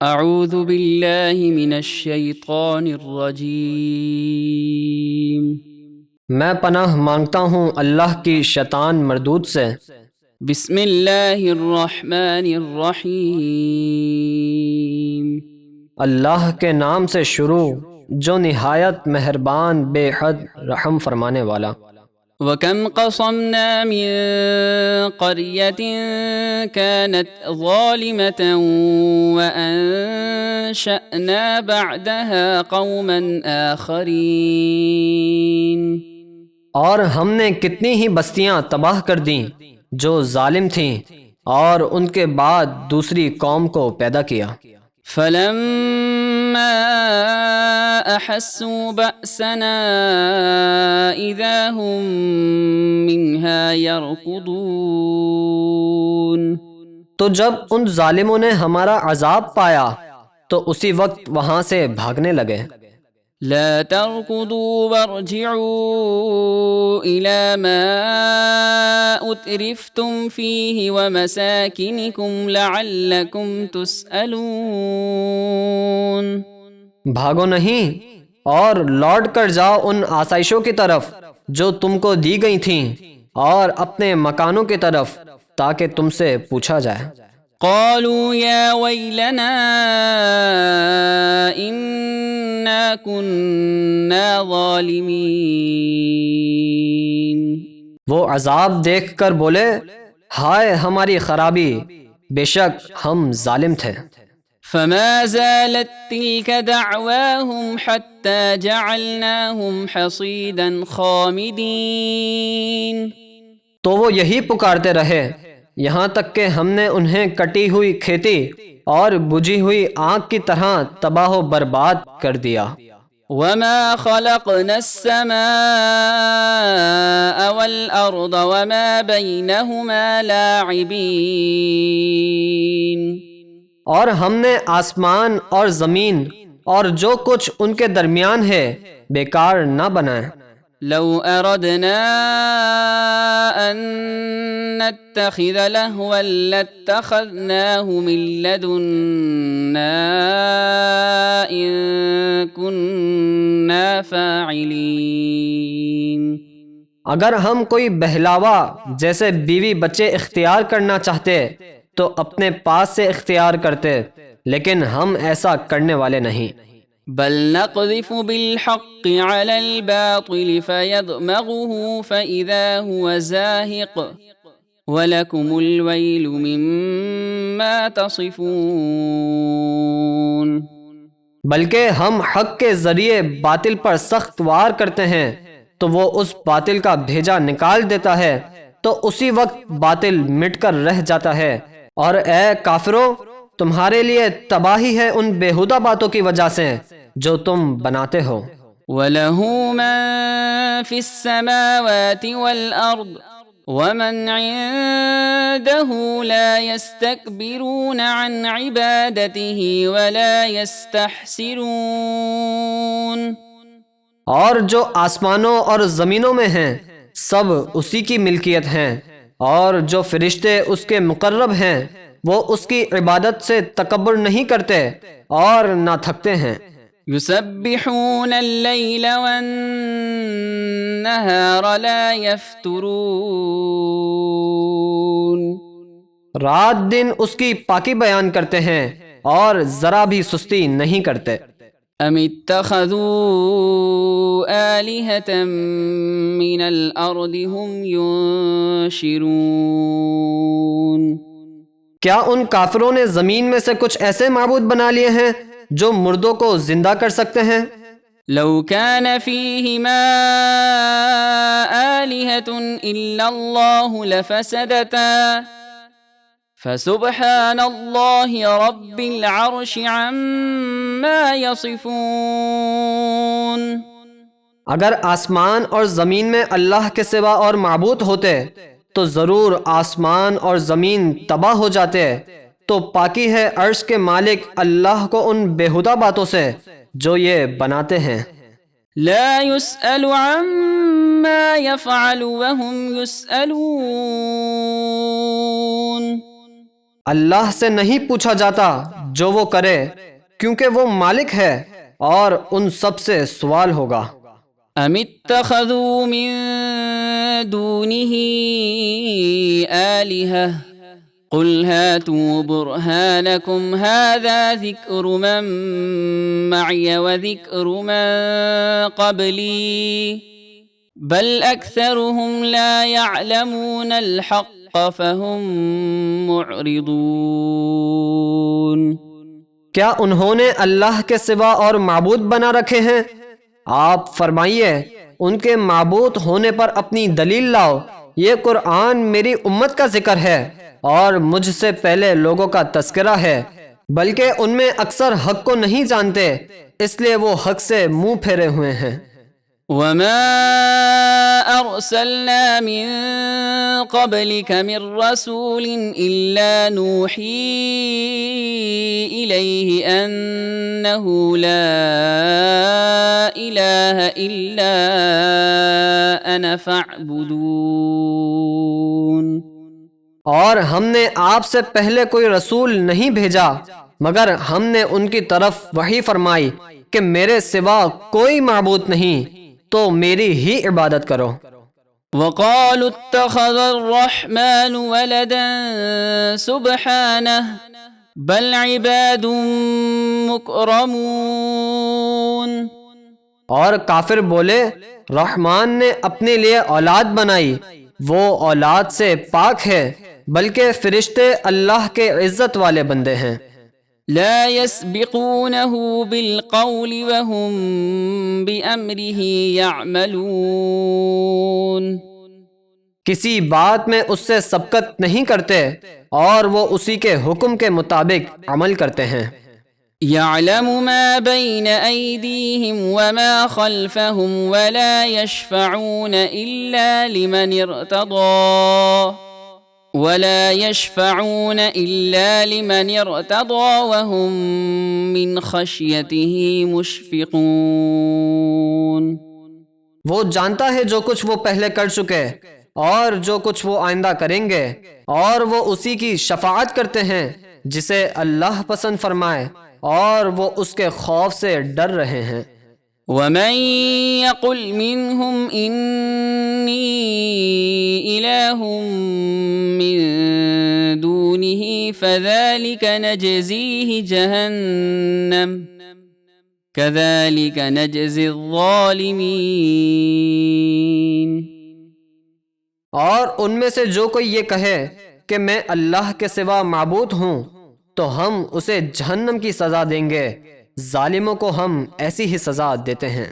اعوذ باللہ من الشیطان الرجیم۔ میں پناہ مانگتا ہوں اللہ کی شیطان مردود سے۔ بسم اللہ الرحمن الرحیم۔ اللہ کے نام سے شروع جو نہایت مہربان بے حد رحم فرمانے والا۔ وَكَمْ قَصَمْنَا مِن قَرْيَةٍ كَانَتْ ظَالِمَةً وَأَنشَأْنَا بَعْدَهَا قَوْمًا آخَرِينَ۔ اور ہم نے کتنی ہی بستیاں تباہ کر دیں جو ظالم تھیں، اور ان کے بعد دوسری قوم کو پیدا کیا۔ فَلَمَّا أَحَسُّوا بَأْسَنَا إِذَا هُم مِّنْهَا يَرْكُضُونَ۔ تو جب ان ظالموں نے ہمارا عذاب پایا تو اسی وقت وہاں سے بھاگنے لگے۔ لَا تَرْكُضُوا وَارْجِعُوا إِلَى مَا أُتْرِفْتُمْ فِيهِ وَمَسَاكِنِكُمْ لَعَلَّكُمْ تُسْأَلُونَ۔ بھاگو نہیں اور لوٹ کر جاؤ ان آسائشوں کی طرف جو تم کو دی گئی تھیں، اور اپنے مکانوں کی طرف تاکہ تم سے پوچھا جائے۔ قالوا يا ويلنا إنا كنا ظالمين۔ وہ عذاب دیکھ کر بولے، ہائے ہماری خرابی، بے شک ہم ظالم تھے۔ فما زالت تلك دعواهم حتى جعلناهم حصيدا خامدين۔ تو وہ یہی پکارتے رہے یہاں تک کہ ہم نے انہیں کٹی ہوئی کھیتی اور بجھی ہوئی آگ کی طرح تباہ و برباد کر دیا۔ وما خلقنا السماء والأرض وما بينهما لاعبين۔ اور ہم نے آسمان اور زمین اور جو کچھ ان کے درمیان ہے بیکار نہ بنائے۔ لو اردنا ان نتخذ لهوا لاتخذناه من لدنا ان كنا فاعلين۔ اگر ہم کوئی بہلاوا جیسے بیوی بچے اختیار کرنا چاہتے تو اپنے پاس سے اختیار کرتے، لیکن ہم ایسا کرنے والے نہیں۔ بل نقذف بالحق على الباطل فيدمغه فإذا هو زاهق ولكم الويل مما تصفون۔ بلکہ ہم حق کے ذریعے باطل پر سخت وار کرتے ہیں تو وہ اس باطل کا بھیجا نکال دیتا ہے تو اسی وقت باطل مٹ کر رہ جاتا ہے، اور اے کافرو تمہارے لیے تباہی ہے ان بیہودہ باتوں کی وجہ سے جو تم بناتے ہو۔ وَلَهُ مَن فِي السَّمَاوَاتِ وَالْأَرْضِ وَمَنْ عِندَهُ لَا يَسْتَكْبِرُونَ عَنْ عِبَادَتِهِ وَلَا يَسْتَحْسِرُونَ۔ اور جو آسمانوں اور زمینوں میں ہیں سب اسی کی ملکیت ہیں، اور جو فرشتے اس کے مقرب ہیں وہ اس کی عبادت سے تکبر نہیں کرتے اور نہ تھکتے ہیں۔ يسبحون الليل والنهار لا يفترون۔ رات دن اس کی پاکی بیان کرتے ہیں اور ذرا بھی سستی نہیں کرتے۔ ام اتخذوا آلهة من الارض هم ينشرون۔ کیا ان کافروں نے زمین میں سے کچھ ایسے معبود بنا لیے ہیں جو مردوں کو زندہ کر سکتے ہیں؟ لو كان فيهما آلهة إلا الله لفسدتا فسبحان الله رب العرش عما يصفون۔ اگر آسمان اور زمین میں اللہ کے سوا اور معبود ہوتے تو ضرور آسمان اور زمین تباہ ہو جاتے۔ تو پاکی ہے عرش کے مالک اللہ کو ان بیہودہ باتوں سے جو یہ بناتے ہیں۔ لا يسأل عما يفعل وهم يسألون۔ اللہ سے نہیں پوچھا جاتا جو وہ کرے، کیونکہ وہ مالک ہے اور ان سب سے سوال ہوگا۔ ام اتخذوا من دونه آلهة قل هاتوا برهانكم هذا ذكر من معي وذكر من قبلي بل أكثرهم لا يعلمون الحق فهم معرضون۔ کیا انہوں نے اللہ کے سوا اور معبود بنا رکھے ہیں؟ آپ فرمائیے ان کے معبود ہونے پر اپنی دلیل لاؤ۔ یہ قرآن میری امت کا ذکر ہے اور مجھ سے پہلے لوگوں کا تذکرہ ہے، بلکہ ان میں اکثر حق کو نہیں جانتے، اس لیے وہ حق سے منہ پھیرے ہوئے ہیں۔ وما أرسلنا من قبلك من رسول إلا نوحي إليه أنه لا إله إلا أنا فاعبدون۔ اور ہم نے آپ سے پہلے کوئی رسول نہیں بھیجا مگر ہم نے ان کی طرف وحی فرمائی کہ میرے سوا کوئی معبود نہیں، تو میری ہی عبادت کرو۔ وقالوا اتخذ الرحمن ولدا سبحانه بل عباد مکرمون۔ اور کافر بولے رحمان نے اپنے لیے اولاد بنائی، وہ اولاد سے پاک ہے، بلکہ فرشتے اللہ کے عزت والے بندے ہیں۔ لا يسبقونه بالقول وهم بأمره يعملون۔ کسی بات میں اس سے سبقت نہیں کرتے اور وہ اسی کے حکم کے مطابق عمل کرتے ہیں۔ يعلم ما بين أيديهم وما خلفهم ولا يشفعون إلا لمن ارتضى وهم من خشيته مشفقون۔ وہ جانتا ہے جو کچھ وہ پہلے کر چکے اور جو کچھ وہ آئندہ کریں گے، اور وہ اسی کی شفاعت کرتے ہیں جسے اللہ پسند فرمائے، اور وہ اس کے خوف سے ڈر رہے ہیں۔ ومن يقل منهم إني إله من دونه فذلك نجزيه جهنم كذلك نجزي الظالمين۔ اور ان میں سے جو کوئی یہ کہے کہ میں اللہ کے سوا معبود ہوں تو ہم اسے جہنم کی سزا دیں گے، ظالموں کو ہم ایسی ہی سزا دیتے ہیں۔